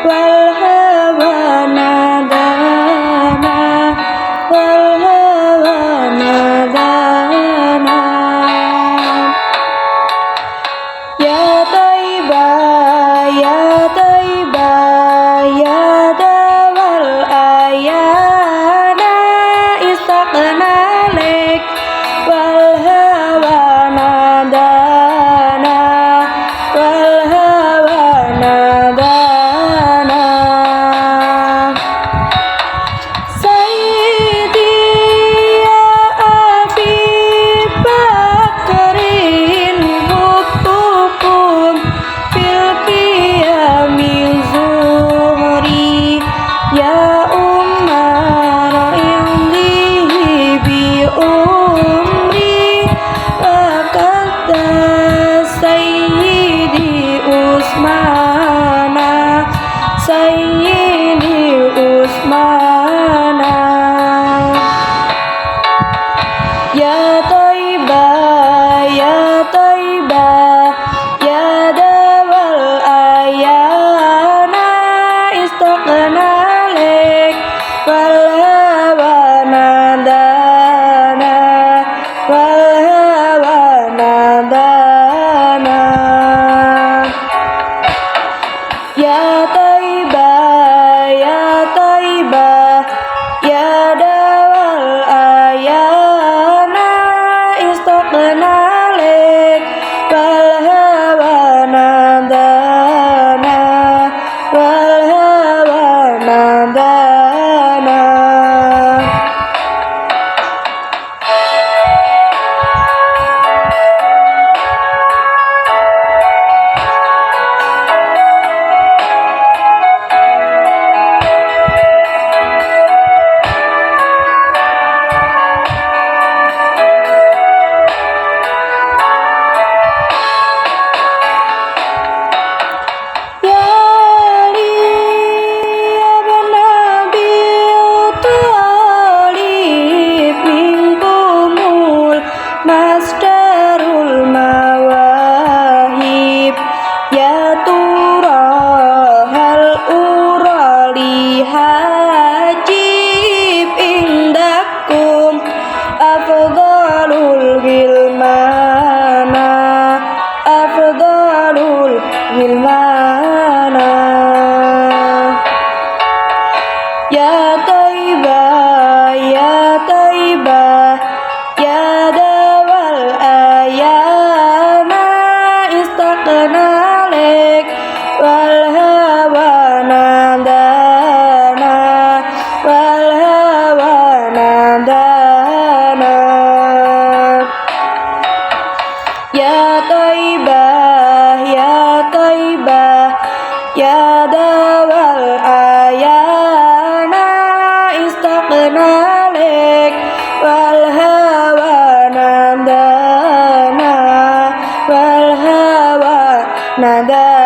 wal hawa nadana, wal hawa nadana. Ya Taiba, ya Taiba, ya dawal ayana istaqna lek wal hawa nadana, wal hawa nadana. Sayyidi ya Abi Bakrin hubbukum fil qiyami zuhri ya Umar indihi bi umri wa qadda Sayyidi Usmana, Sayyidi Usmana. Ya Taiba, ya Taiba, ya dawal ayana istaqna lek wal hawa nadana, wal hawa nadana. Ya Taiba, ya Taiba, ya dawal ayana istaqna lek wal hawa nadana, wal hawa nadana. Ya Ali ibn Abi Thalib minkumul masdarul mawahib ya turahal urali hajib indakum afdalul gilmana, afdalul gilmana. Ya Taiba, ya Taiba, ya dawal ayana istaqna lek wal hawa nadana, wal hawa nadana. Ya Taiba, ya Taiba, ya dawal ayana istaqna lek wal hawa nadana, wal hawa nadana.